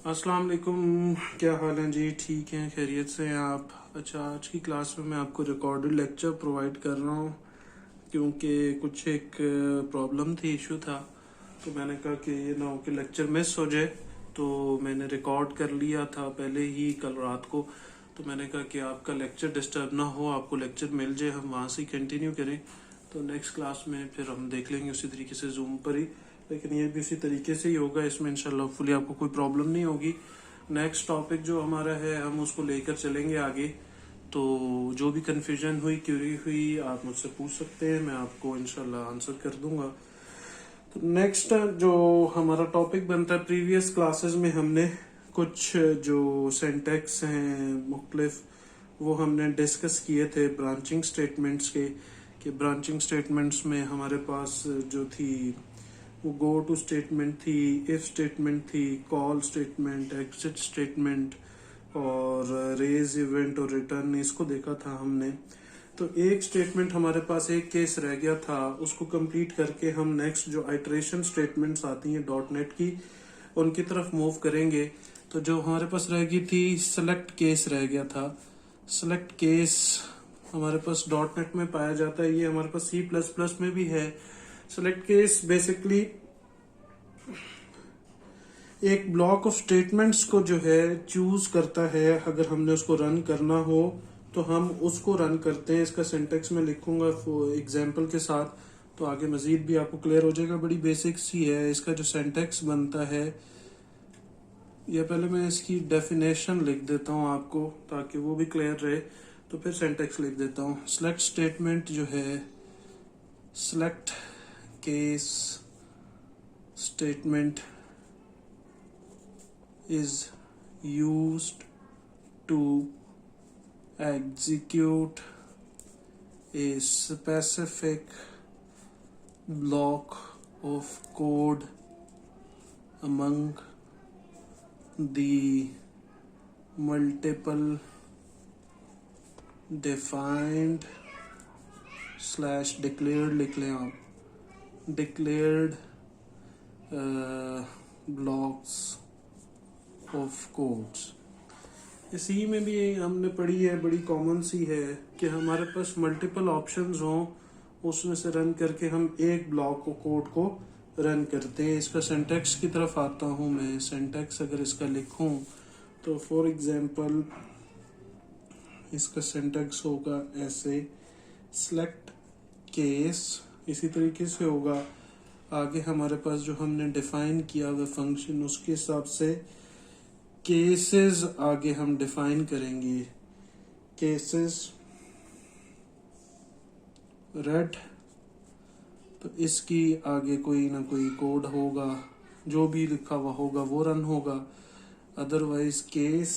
अस्सलाम वालेकुम। क्या हाल है जी? ठीक हैं, खैरियत से हैं आप? अच्छा, आज की क्लास में मैं आपको रिकॉर्डेड लेक्चर प्रोवाइड कर रहा हूँ क्योंकि कुछ एक प्रॉब्लम थी, इशू था। तो मैंने कहा कि ये ना हो कि लेक्चर मिस हो जाए, तो मैंने रिकॉर्ड कर लिया था पहले ही कल रात को। तो मैंने कहा कि आपका लेक्चर डिस्टर्ब ना हो, आपको लेक्चर मिल जाए, हम वहाँ से कंटिन्यू करें। तो नेक्स्ट क्लास में फिर हम देख लेंगे उसी तरीके से जूम पर ही, लेकिन ये भी उसी तरीके से ही होगा। इसमें इंशाल्लाह होपफुली आपको कोई प्रॉब्लम नहीं होगी। नेक्स्ट टॉपिक जो हमारा है हम उसको लेकर चलेंगे आगे। तो जो भी कंफ्यूजन हुई, क्यूरी हुई, आप मुझसे पूछ सकते हैं, मैं आपको इंशाल्लाह आंसर कर दूंगा। तो नेक्स्ट जो हमारा टॉपिक बनता है, प्रीवियस क्लासेस में हमने कुछ जो सेंटेक्स हैं मुख्तलिफ, वो हमने डिस्कस किए थे ब्रांचिंग स्टेटमेंट्स के। कि ब्रांचिंग स्टेटमेंट्स में हमारे पास जो थी वो गो टू स्टेटमेंट थी, इफ स्टेटमेंट थी, कॉल स्टेटमेंट, एग्जिट स्टेटमेंट और रेज इवेंट और रिटर्न, इसको देखा था हमने। तो एक स्टेटमेंट हमारे पास, एक केस रह गया था, उसको कंप्लीट करके हम नेक्स्ट जो आइटरेशन स्टेटमेंट्स आती हैं डॉट नेट की, उनकी तरफ मूव करेंगे। तो जो हमारे पास रह गई थी, सेलेक्ट केस रह गया था। सेलेक्ट केस हमारे पास डॉट नेट में पाया जाता है, ये हमारे पास सी प्लस प्लस में भी है। सेलेक्ट केस बेसिकली एक ब्लॉक ऑफ स्टेटमेंट्स को जो है चूज करता है। अगर हमने उसको रन करना हो तो हम उसको रन करते हैं। इसका सिंटेक्स में लिखूंगा एग्जांपल के साथ, तो आगे मजीद भी आपको क्लियर हो जाएगा। बड़ी बेसिक सी है। इसका जो सिंटेक्स बनता है, या पहले मैं इसकी डेफिनेशन लिख देता हूँ आपको ताकि वो भी क्लियर रहे, तो फिर सिंटेक्स लिख देता हूँ। सेलेक्ट स्टेटमेंट जो है, select case statement is used to execute a specific block of code among the multiple defined slash declared, लिख लें आप, declared blocks ऑफ कोड्स। इसी में भी हमने पढ़ी है, बड़ी कॉमन सी है कि हमारे पास मल्टीपल ऑप्शंस हों, उसमें से रन करके हम एक ब्लॉक को, कोड को रन करते हैं। इसका सिंटेक्स की तरफ आता हूं मैं। सिंटेक्स अगर इसका लिखूं तो फॉर एग्जांपल इसका सिंटेक्स होगा ऐसे, सेलेक्ट केस, इसी तरीके से होगा। आगे हमारे पास जो हमने डिफाइन किया हुआ फंक्शन, उसके हिसाब से केसेस आगे हम डिफाइन करेंगे। केसेस रेड, तो इसकी आगे कोई ना कोई कोड होगा, जो भी लिखा हुआ होगा वो रन होगा। Otherwise case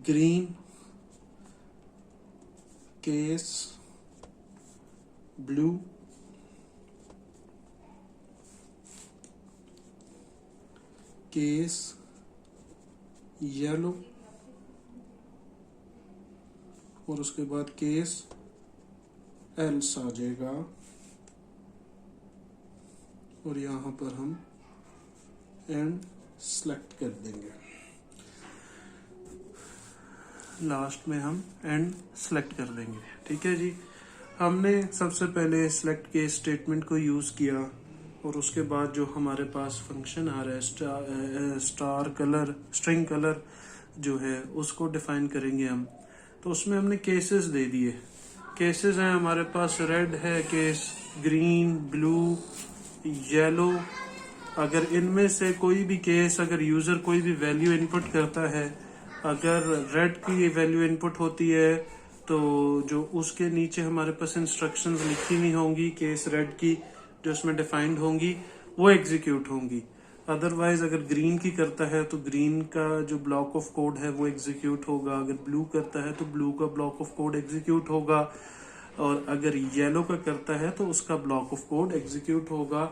green, case blue, case yellow, और उसके बाद केस एल्स आ जाएगा। और यहां पर हम एंड सेलेक्ट कर देंगे। लास्ट में हम एंड सेलेक्ट कर देंगे। ठीक है जी। हमने सबसे पहले सेलेक्ट केस स्टेटमेंट को यूज किया, और उसके बाद जो हमारे पास फंक्शन आ रहा है स्टार कलर, स्ट्रिंग कलर जो है, उसको डिफाइन करेंगे हम। तो उसमें हमने केसेस दे दिए। केसेस हैं हमारे पास, रेड है केस, ग्रीन, ब्लू, येलो। अगर इनमें से कोई भी केस, अगर यूजर कोई भी वैल्यू इनपुट करता है, अगर रेड की वैल्यू इनपुट होती है तो जो उसके नीचे हमारे पास इंस्ट्रक्शंस लिखी हुई होंगी केस रेड की, जो उसमें डिफाइंड होंगी, वो एग्जीक्यूट होंगी। अदरवाइज अगर ग्रीन की करता है तो ग्रीन का जो ब्लॉक ऑफ कोड है वो एग्जीक्यूट होगा। अगर ब्लू करता है तो ब्लू का ब्लॉक ऑफ कोड एग्जीक्यूट होगा। और अगर येलो का करता है तो उसका ब्लॉक ऑफ कोड एग्जीक्यूट होगा।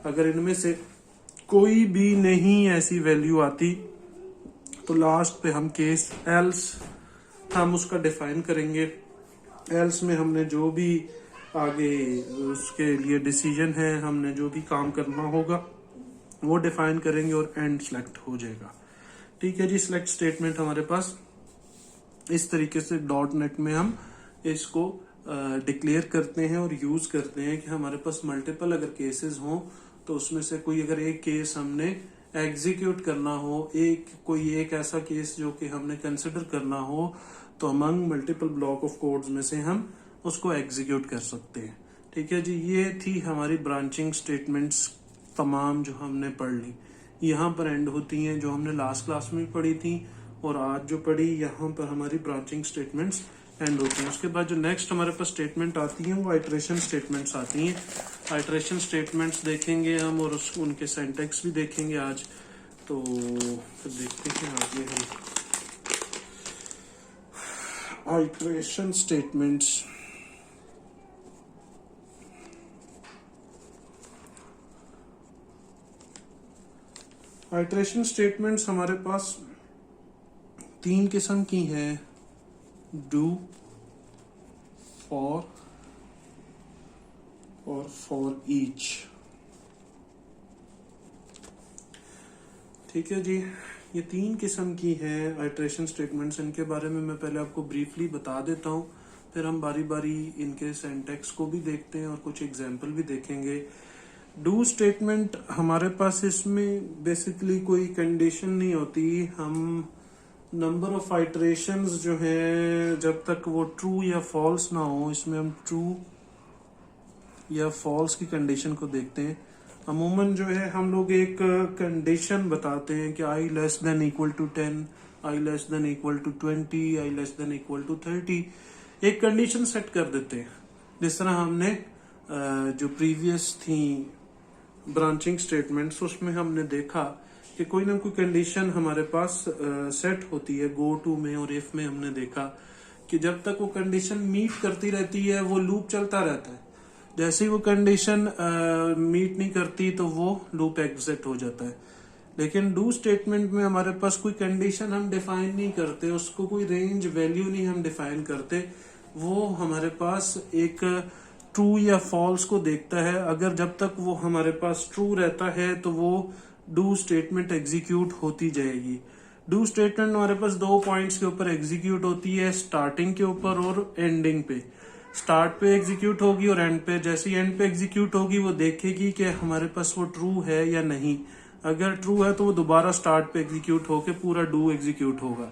अगर इनमें से कोई भी नहीं ऐसी वैल्यू आती तो लास्ट पे हम केस एल्स हम उसका डिफाइन करेंगे। एल्स में हमने जो भी आगे उसके लिए डिसीजन है, हमने जो भी काम करना होगा वो डिफाइन करेंगे और एंड सेलेक्ट हो जाएगा। ठीक है जी, सिलेक्ट स्टेटमेंट हमारे पास इस तरीके से डॉट नेट में हम इसको डिक्लेयर करते हैं और यूज करते हैं कि हमारे पास मल्टीपल अगर केसेस हों तो उसमें से कोई अगर एक केस हमने एग्जीक्यूट करना हो, कोई एक ऐसा केस जो कि हमने कंसिडर करना हो, तो among multiple block of codes में से हम उसको एग्जीक्यूट कर सकते हैं। ठीक है जी, ये थी हमारी ब्रांचिंग स्टेटमेंट्स तमाम जो हमने पढ़ ली। यहाँ पर एंड होती हैं जो हमने लास्ट क्लास में पढ़ी थी, और आज जो पढ़ी यहाँ पर हमारी ब्रांचिंग स्टेटमेंट्स एंड होती हैं। उसके बाद जो नेक्स्ट हमारे पास स्टेटमेंट आती हैं वो आइटरेशन स्टेटमेंट्स आती हैं। आइटरेशन स्टेटमेंट्स देखेंगे हम और उनके सिंटैक्स भी देखेंगे आज। तो फिर देखते हैं आगे हम आइटरेशन स्टेटमेंट्स। आइटरेशन स्टेटमेंट्स हमारे पास 3 किस्म की हैं, डू, फॉर और फॉर ईच। ठीक है जी, ये 3 किस्म की हैं आइटरेशन स्टेटमेंट्स। इनके बारे में मैं पहले आपको ब्रीफली बता देता हूँ, फिर हम बारी बारी इनके सिंटैक्स को भी देखते हैं और कुछ एग्जाम्पल भी देखेंगे। डू स्टेटमेंट हमारे पास, इसमें बेसिकली कोई कंडीशन नहीं होती। हम नंबर ऑफ आइटरेशंस जो है जब तक वो ट्रू या फॉल्स ना हो, इसमें हम ट्रू या फॉल्स की कंडीशन को देखते हैं। अमूमन जो है हम लोग एक कंडीशन बताते हैं कि I less than equal to 10, I less than equal to 20, I less than equal to 30। एक कंडीशन सेट कर देते हैं। जिस तरह हमने जो प्रीवियस थी ब्रांचिंग स्टेटमेंट्स, उसमें हमने देखा कि कोई ना कोई कंडीशन हमारे पास सेट होती है। गो टू में और इफ में हमने देखा कि जब तक वो कंडीशन मीट करती रहती है वो लूप चलता रहता है। जैसे ही वो कंडीशन मीट नहीं करती तो वो लूप एग्जिट हो जाता है। लेकिन डू स्टेटमेंट में हमारे पास कोई कंडीशन हम डिफाइन नहीं करते, उसको कोई रेंज वैल्यू नहीं हम डिफाइन करते। वो हमारे पास एक ट्रू या फॉल्स को देखता है। अगर जब तक वो हमारे पास ट्रू रहता है तो वो डू स्टेटमेंट एग्जीक्यूट होती जाएगी। डू स्टेटमेंट हमारे पास 2 पॉइंट्स के ऊपर एग्जीक्यूट होती है, स्टार्टिंग के ऊपर और एंडिंग पे। स्टार्ट पे एग्जीक्यूट होगी और एंड पे। जैसे ही एंड पे एग्जीक्यूट होगी वो देखेगी कि हमारे पास वो ट्रू है या नहीं। अगर ट्रू है तो वो दोबारा स्टार्ट पे एग्जीक्यूट होके पूरा डू एग्जीक्यूट होगा।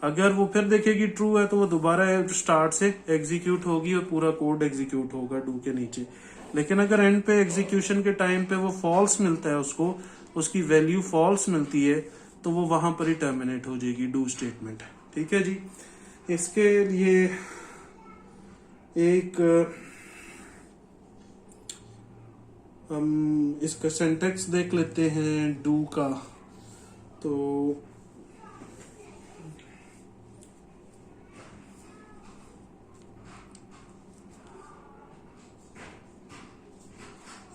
अगर वो फिर देखेगी ट्रू है तो वो दोबारा स्टार्ट से एग्जीक्यूट होगी और पूरा कोड एग्जीक्यूट होगा डू के नीचे। लेकिन अगर एंड पे एग्जीक्यूशन के टाइम पे वो फॉल्स मिलता है, उसको उसकी वैल्यू फॉल्स मिलती है, तो वो वहां पर ही टर्मिनेट हो जाएगी डू स्टेटमेंट। ठीक है जी, इसके लिए एक हम इसका सिंटैक्स देख लेते हैं डू का। तो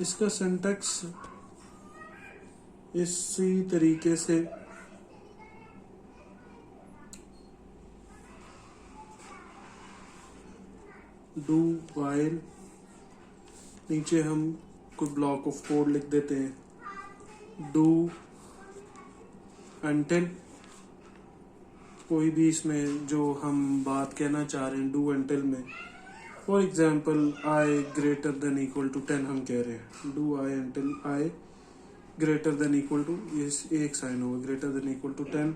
इसका सिंटैक्स इसी तरीके से डू वाइल, नीचे हम कोई ब्लॉक ऑफ कोड लिख देते हैं। डू अंटिल, कोई भी इसमें जो हम बात कहना चाह रहे हैं डू अंटिल में, for example I greater than equal to 10 हम कह रहे हैं। Do I until I greater than equal to, ये एक साइन होगा, ग्रेटर देन इक्वल टू 10,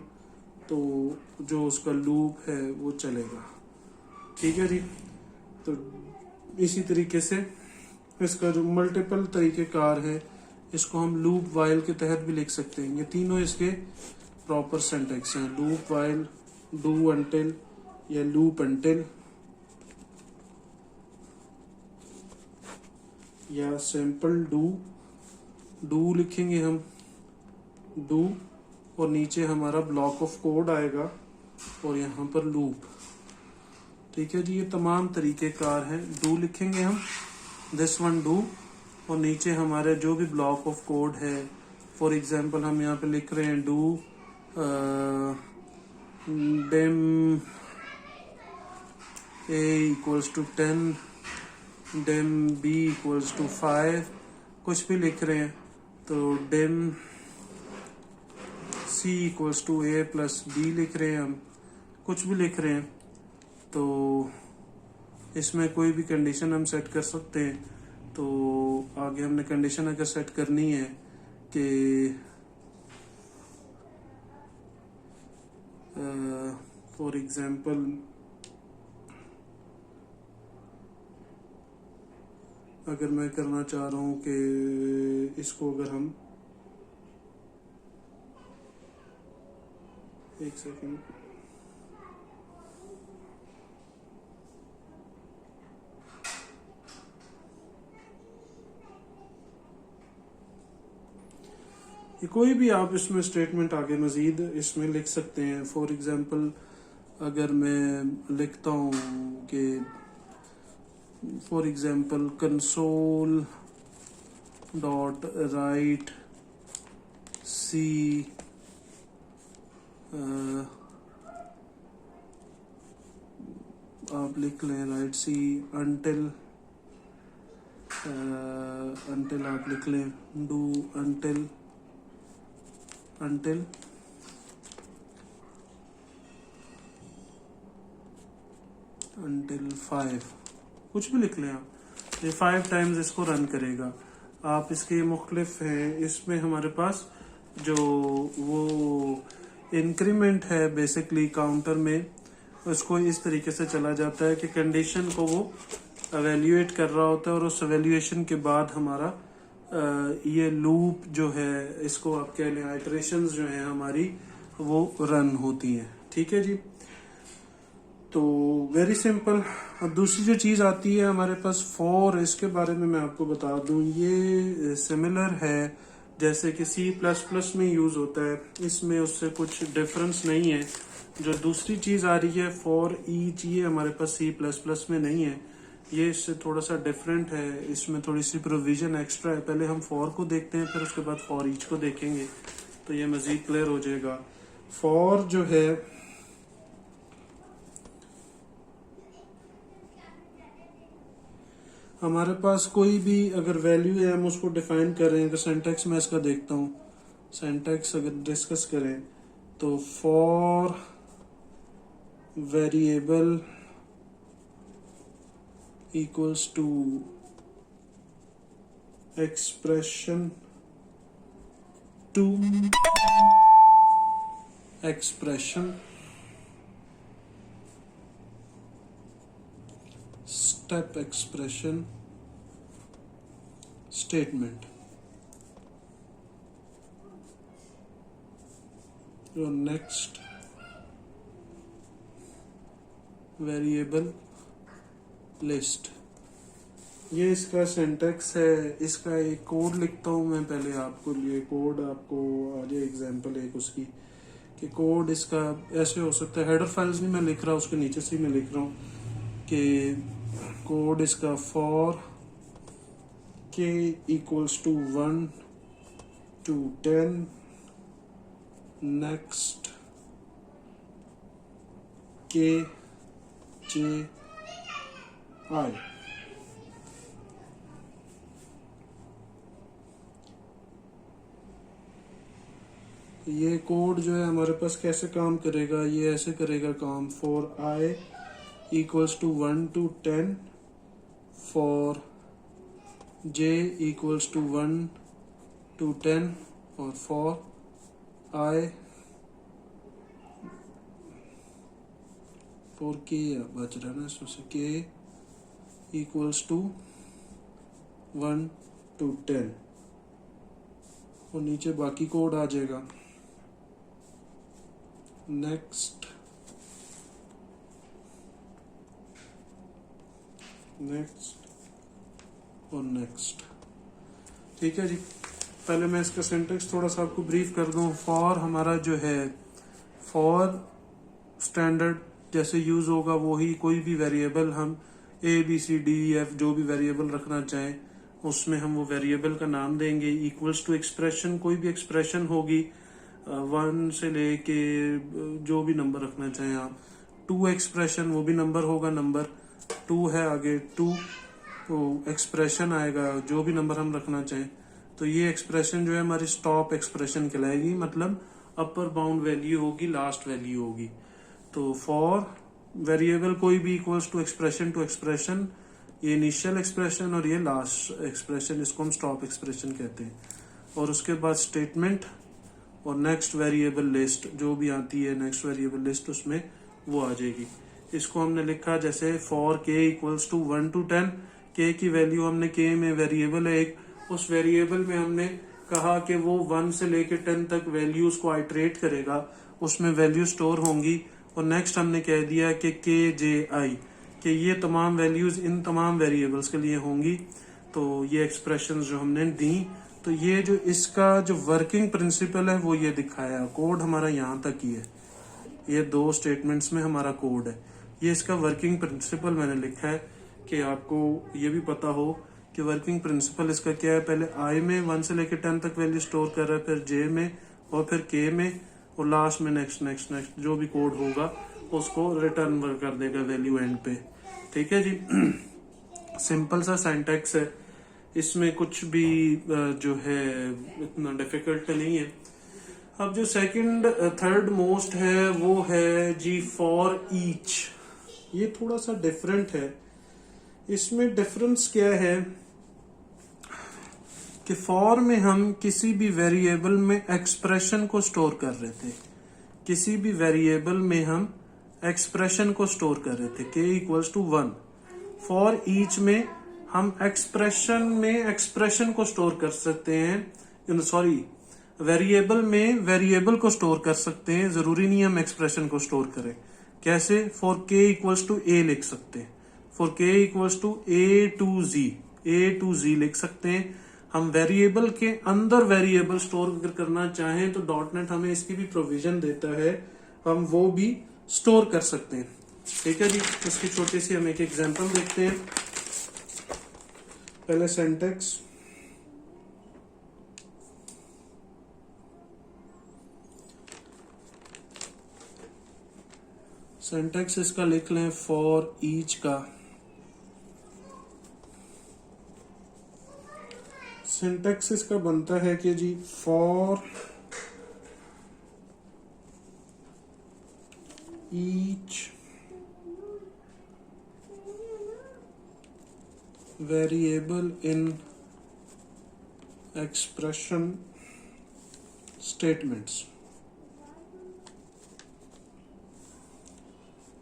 तो जो उसका लूप है वो चलेगा। ठीक है जी, तो इसी तरीके से इसका जो मल्टीपल तरीके कार है, इसको हम लूप वाइल के तहत भी लिख सकते हैं। ये तीनों इसके प्रॉपर सिंटैक्स हैं। लूप वाइल, डू अंटिल या लूप अंटिल, या सिंपल डू। डू लिखेंगे हम, डू, और नीचे हमारा ब्लॉक ऑफ कोड आएगा और यहाँ पर लूप। ठीक है जी, ये तमाम तरीके कार हैं। डू लिखेंगे हम, दिस वन डू, और नीचे हमारे जो भी ब्लॉक ऑफ कोड है, फॉर एग्जांपल हम यहाँ पे लिख रहे हैं do dim A equals to 10, dim B equals to 5, कुछ भी लिख रहे हैं। तो dim C equals to A plus B लिख रहे हैं, हम कुछ भी लिख रहे हैं, तो इसमें कोई भी कंडीशन हम सेट कर सकते हैं। तो आगे हमने कंडीशन अगर सेट करनी है कि फॉर एग्जांपल अगर मैं करना चाह रहा हूँ कि इसको अगर हम एक सेकेंड, ये कोई भी आप इसमें स्टेटमेंट आगे मजीद इसमें लिख सकते हैं। फॉर एग्जांपल अगर मैं लिखता हूँ कि for example console dot write C आप लिख लें राइट सी अंटिल आप लिख लें डू अंटिल until 5, कुछ भी लिख लें आप, ये 5 टाइम्स इसको रन करेगा। आप इसके मुख्तलिफ हैं, इसमें हमारे पास जो वो इंक्रीमेंट है बेसिकली काउंटर में, उसको इस तरीके से चला जाता है कि कंडीशन को वो एवेल्यूएट कर रहा होता है और उस एवेल्यूएशन के बाद हमारा ये लूप जो है, इसको आप कह लें आइटरेशंस जो है हमारी वो रन होती हैं। ठीक है जी, तो वेरी सिंपल। अब दूसरी जो चीज़ आती है हमारे पास फॉर, इसके बारे में मैं आपको बता दूं, ये सिमिलर है जैसे कि C++ में यूज़ होता है, इसमें उससे कुछ डिफरेंस नहीं है। जो दूसरी चीज़ आ रही है फॉर ईच, ये हमारे पास C++ में नहीं है, ये इससे थोड़ा सा डिफरेंट है, इसमें थोड़ी सी प्रोविजन एक्स्ट्रा है। पहले हम फॉर को देखते हैं, फिर उसके बाद फॉर ईच को देखेंगे, तो ये मजीद क्लियर हो जाएगा। फॉर जो है हमारे पास कोई भी अगर वैल्यू है हम उसको डिफाइन कर रहे हैं, तो सिंटैक्स में इसका देखता हूँ। सिंटैक्स अगर डिस्कस करें तो for variable equals to expression to expression step expression statement, और नेक्स्ट वेरिएबल लिस्ट। ये इसका सिंटैक्स है। इसका एक कोड लिखता हूँ मैं पहले आपको, लिए कोड आपको आ जाए एग्जांपल एक उसकी, कि कोड इसका ऐसे हो सकता है। हेडर फाइल्स नहीं मैं लिख रहा, उसके नीचे से मैं लिख रहा हूँ कि कोड इसका for k equals to 1 to 10 next k j i। ये कोड जो है हमारे पास कैसे काम करेगा, ये ऐसे करेगा काम, for i equals to 1 to 10, for j equals to 1 to 10, और फॉर i फॉर k बच रहा है ना इसमें से, k इक्वल्स टू 1 to 10, और नीचे बाकी कोड आ जाएगा। नेक्स्ट और नेक्स्ट। ठीक है जी, पहले मैं इसका सिंटैक्स थोड़ा सा आपको ब्रीफ कर दूं। फॉर हमारा जो है, फॉर स्टैंडर्ड जैसे यूज होगा वही, कोई भी वेरिएबल हम ABCDEF जो भी वेरिएबल रखना चाहें उसमें हम वो वेरिएबल का नाम देंगे। इक्वल्स टू एक्सप्रेशन, कोई भी एक्सप्रेशन होगी 1 से लेके जो भी नंबर रखना चाहें आप। 2 एक्सप्रेशन, वो भी नंबर होगा, नंबर 2 है आगे 2, तो एक्सप्रेशन आएगा जो भी नंबर हम रखना चाहें। तो ये एक्सप्रेशन जो है हमारी स्टॉप एक्सप्रेशन कहलाएगी, मतलब अपर बाउंड वैल्यू होगी, लास्ट वैल्यू होगी। तो फॉर वेरिएबल कोई भी इक्वल्स टू एक्सप्रेशन, ये इनिशियल एक्सप्रेशन और ये लास्ट एक्सप्रेशन, इसको हम स्टॉप एक्सप्रेशन कहते हैं। और उसके बाद स्टेटमेंट और नेक्स्ट वेरिएबल लिस्ट जो भी आती है, नेक्स्ट वेरिएबल लिस्ट उसमें वो आ जाएगी। इसको हमने लिखा जैसे फॉर के इक्वल्स टू 1 to 10, के की वैल्यू हमने, के में वेरिएबल है एक, उस वेरिएबल में हमने कहा कि वो 1 से लेके 10 तक वैल्यूज को आइटरेट करेगा, उसमें वैल्यू स्टोर होंगी। और नेक्स्ट हमने कह दिया कि के जे आई, कि ये तमाम वैल्यूज इन तमाम वेरिएबल्स के लिए होंगी। तो ये एक्सप्रेशंस जो हमने दी, तो ये जो इसका जो वर्किंग प्रिंसिपल है वो ये दिखाया। कोड हमारा यहाँ तक ही है, ये 2 स्टेटमेंट्स में हमारा कोड है। ये इसका वर्किंग प्रिंसिपल मैंने लिखा है कि आपको ये भी पता हो कि वर्किंग प्रिंसिपल इसका क्या है। पहले आई में 1 से लेकर 10 तक वैल्यू स्टोर कर रहा है, फिर जे में, और फिर के में, और लास्ट में नेक्स्ट जो भी कोड होगा उसको रिटर्न कर देगा वैल्यू एंड पे। ठीक है जी। सिंपल सा सिंटैक्स है, इसमें कुछ भी जो है इतना डिफिकल्ट नहीं है। अब जो सेकंड थर्ड मोस्ट है वो है जी फॉर ईच। ये थोड़ा सा डिफरेंट है। इसमें डिफरेंस क्या है कि फॉर में हम किसी भी वेरिएबल में एक्सप्रेशन को स्टोर कर रहे थे, किसी भी वेरिएबल में हम एक्सप्रेशन को स्टोर कर रहे थे, के इक्वल्स टू 1। फॉर ईच में हम एक्सप्रेशन में एक्सप्रेशन को स्टोर कर सकते हैं, सॉरी वेरिएबल में वेरिएबल को स्टोर कर सकते हैं, जरूरी नहीं हम एक्सप्रेशन को स्टोर करें। कैसे? फॉर के इक्वल्स टू ए लिख सकते हैं, फॉर के इक्वल्स टू ए टू जी लिख सकते हैं। हम वेरिएबल के अंदर वेरिएबल स्टोर अगर करना चाहें तो डॉटनेट हमें इसकी भी प्रोविजन देता है, हम वो भी स्टोर कर सकते हैं। ठीक है जी। इसकी छोटी सी हम एक एग्जांपल देखते हैं। पहले सिंटैक्स, सिंटैक्स इसका लिख लें फॉर ईच का। सिंटैक्स इसका बनता है कि जी for each variable in expression statements,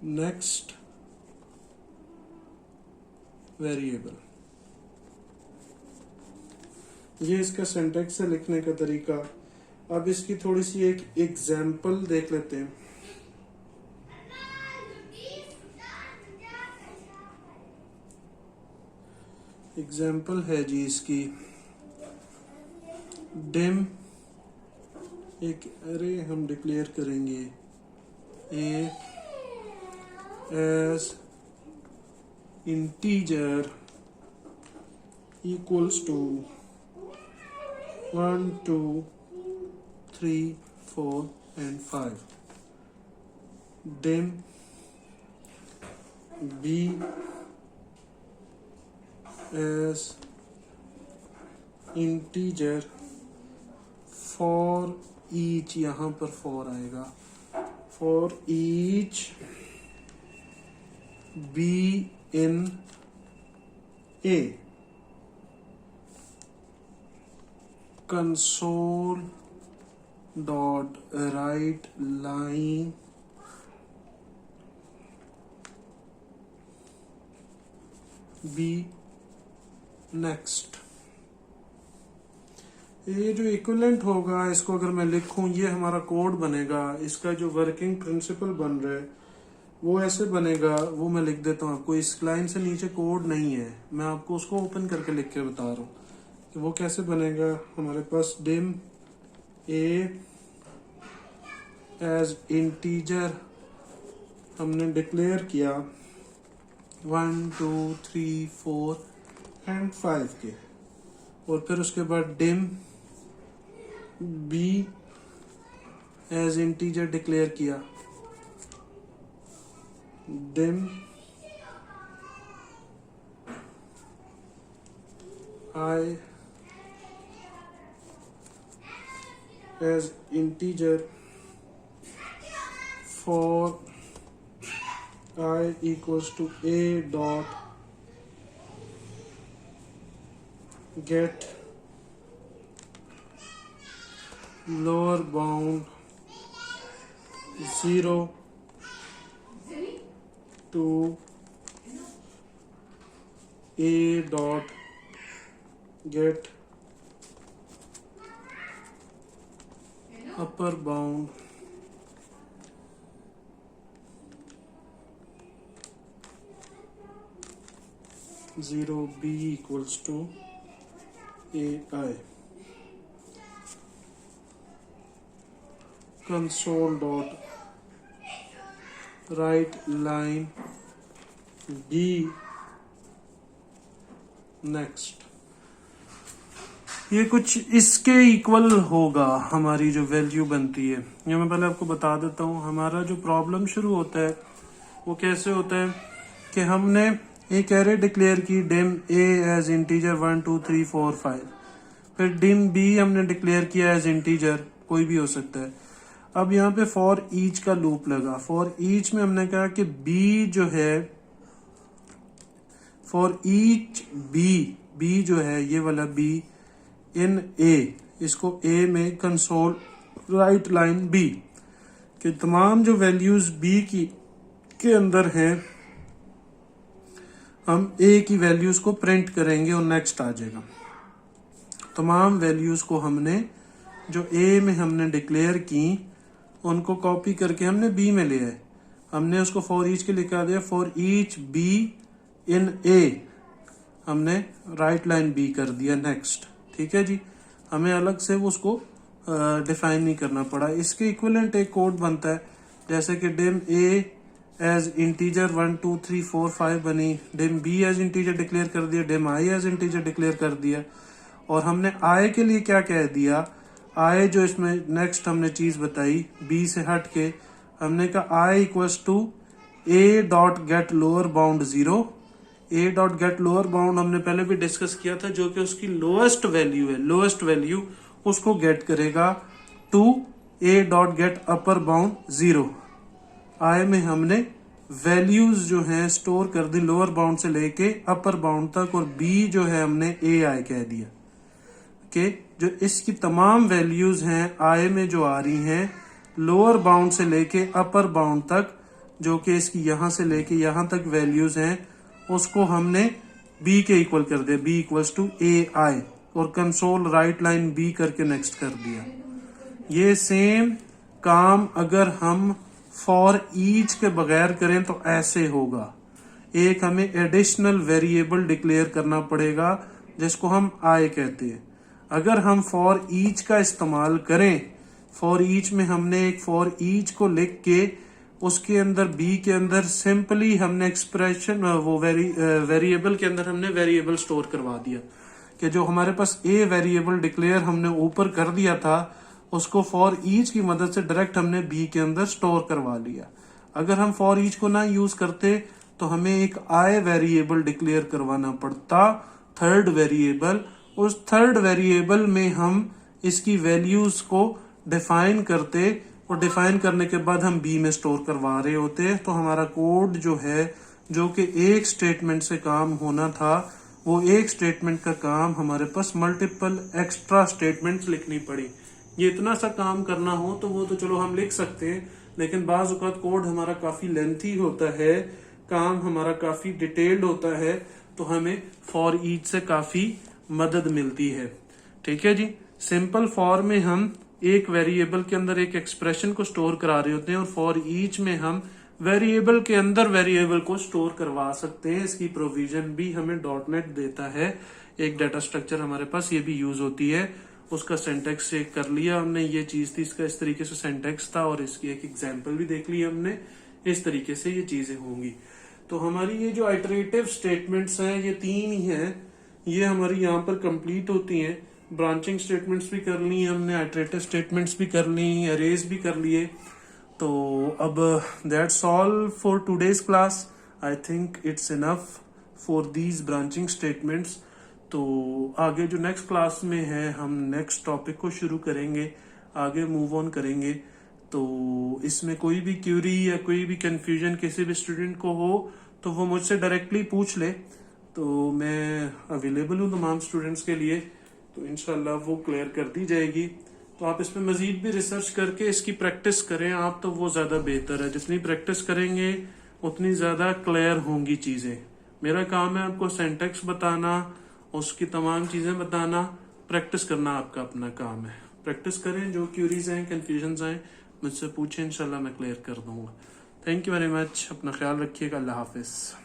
next variable. ये इसका सिंटैक्स है लिखने का तरीका। अब इसकी थोड़ी सी एक एग्जाम्पल देख लेते हैं। एग्जाम्पल है जी इसकी डिम, एक अरे हम डिक्लेयर करेंगे ए as integer equals to 1 2 3 4 and 5. dim b as integer for each, यहाँ पर for आएगा, for each b in a console dot write line b next। ये जो इक्विवेलेंट होगा इसको अगर मैं लिखूं, ये हमारा कोड बनेगा। इसका जो वर्किंग प्रिंसिपल बन रहा है वो ऐसे बनेगा, वो मैं लिख देता हूँ आपको। इस लाइन से नीचे कोड नहीं है, मैं आपको उसको ओपन करके लिख के बता रहा हूँ कि वो कैसे बनेगा। हमारे पास डिम ए एज इंटीजर हमने डिक्लेयर किया 1 2 3 4 and 5 के, और फिर उसके बाद dim B as integer declare किया, dim I as integer for I equals to A dot get lower bound 0 to A dot get upper bound 0 B equals to AI. Console dot write line B next. ये कुछ इसके equal होगा हमारी जो value बनती है। ये मैं पहले आपको बता देता हूँ। हमारा जो प्रॉब्लम शुरू होता है वो कैसे होता है कि हमने एक एरे डिक्लेयर की डिम ए एज इंटीजर 1 2 3 4 5, फिर डिम बी हमने डिक्लेयर किया एज इंटीजर, कोई भी हो सकता है। अब यहाँ पे फॉर ईच का लूप लगा। फॉर ईच में हमने कहा कि बी जो है, फॉर ईच बी जो है ये वाला बी इन ए, इसको ए में कंसोल राइट लाइन बी कि तमाम जो वैल्यूज बी की के अंदर हैं हम ए की वैल्यूज को प्रिंट करेंगे और नेक्स्ट आ जाएगा। तमाम वैल्यूज को हमने जो ए में हमने डिक्लेयर की उनको कॉपी करके हमने बी में ले आए। हमने उसको फॉर ईच के लिखा दिया फॉर ईच बी इन ए, हमने राइट लाइन बी कर दिया नेक्स्ट। ठीक है जी, हमें अलग से वो उसको डिफाइन नहीं करना पड़ा। इसके इक्विवेलेंट एक कोड बनता है जैसे कि डिम ए एज इंटीजर 1 2 3 4 5 बनी, dim B as integer declare कर दिया, dim I as integer declare कर दिया। और हमने आई के लिए क्या कह दिया, आई जो इसमें नेक्स्ट हमने चीज बताई बी से हट के, हमने कहा I equals to A dot get lower bound 0। A dot get lower bound हमने पहले भी डिस्कस किया था, जो कि उसकी लोएस्ट वैल्यू है, लोएस्ट वैल्यू उसको गेट करेगा to A dot get upper bound 0। I में हमने वैल्यूज जो हैं स्टोर कर दी लोअर बाउंड से लेके अपर बाउंड तक, और बी जो है हमने ए आई कह दिया कि जो इसकी तमाम वैल्यूज हैं आई में जो आ रही हैं लोअर बाउंड से लेके अपर बाउंड तक, जो कि इसकी यहां से लेके यहां तक वैल्यूज हैं, उसको हमने बी के इक्वल कर दिया, बी इक्वल्स टू ए आई, और कंसोल राइट लाइन बी करके नेक्स्ट कर दिया। ये सेम काम अगर हम फॉर ईच के बगैर करें तो ऐसे होगा। एक हमें एडिशनल वेरिएबल डिक्लेयर करना पड़ेगा जिसको हम आई कहते हैं। अगर हम फॉर ईच का इस्तेमाल करें, फॉर ईच में हमने एक फॉर ईच को लिख के उसके अंदर बी के अंदर सिंपली हमने एक्सप्रेशन वो वेरिएबल के अंदर हमने वेरिएबल स्टोर करवा दिया कि जो हमारे पास ए वेरिएबल डिक्लेयर हमने ऊपर कर दिया था उसको फॉर ईच की मदद से डायरेक्ट हमने बी के अंदर स्टोर करवा लिया। अगर हम फॉर ईच को ना यूज करते तो हमें एक आई वेरिएबल डिक्लेयर करवाना पड़ता, थर्ड वेरिएबल। उस थर्ड वेरिएबल में हम इसकी वैल्यूज को डिफाइन करते और डिफाइन करने के बाद हम बी में स्टोर करवा रहे होते, तो हमारा कोड जो है जो कि एक स्टेटमेंट से काम होना था वो एक स्टेटमेंट का काम हमारे पास मल्टीपल एक्स्ट्रा स्टेटमेंट्स लिखनी पड़ी। ये इतना सा काम करना हो तो वो तो चलो हम लिख सकते हैं, लेकिन बाज औक़ात कोड हमारा काफी लेंथी होता है, काम हमारा काफी डिटेल्ड होता है, तो हमें फॉर ईच से काफी मदद मिलती है। ठीक है जी, सिंपल फॉर में हम एक वेरिएबल के अंदर एक एक्सप्रेशन को स्टोर करा रहे होते हैं और फॉर ईच में हम वेरिएबल के अंदर वेरिएबल को स्टोर करवा सकते हैं। इसकी प्रोविजन भी हमें डॉटनेट देता है। एक डाटा स्ट्रक्चर हमारे पास ये भी यूज होती है, उसका सिंटैक्स चेक कर लिया हमने, ये चीज थी, इसका इस तरीके से सिंटैक्स था, और इसकी एक एग्जांपल भी देख लिया हमने। इस तरीके से ये चीजें होंगी। तो हमारी ये जो आइटरेटिव स्टेटमेंट्स हैं ये 3 ही हैं, ये हमारी यहाँ पर कंप्लीट होती हैं। ब्रांचिंग स्टेटमेंट्स भी कर ली हमने, आइटरेटिव स्टेटमेंट्स भी कर ली, अरेज भी कर लिए। तो अब that's all for today's class. I think it's enough for these branching statements. तो आगे जो नेक्स्ट क्लास में है हम नेक्स्ट टॉपिक को शुरू करेंगे, आगे मूव ऑन करेंगे। तो इसमें कोई भी क्यूरी या कोई भी कंफ्यूजन किसी भी स्टूडेंट को हो तो वो मुझसे डायरेक्टली पूछ ले, तो मैं अवेलेबल हूँ तमाम स्टूडेंट्स के लिए, तो इंशाल्लाह वो क्लियर कर दी जाएगी। तो आप इसमें मजीद भी रिसर्च करके इसकी प्रैक्टिस करें आप, तो वो ज़्यादा बेहतर है। जितनी प्रैक्टिस करेंगे उतनी ज़्यादा क्लियर होंगी चीज़ें। मेरा काम है आपको सिंटैक्स बताना, उसकी तमाम चीज़ें बताना, प्रैक्टिस करना आपका अपना काम है। प्रैक्टिस करें, जो क्यूरीज हैं कन्फ्यूजन्स हैं मुझसे पूछें, इंशाल्लाह मैं क्लियर कर दूंगा। थैंक यू वेरी मच, अपना ख्याल रखिएगा, अल्लाह हाफिज़।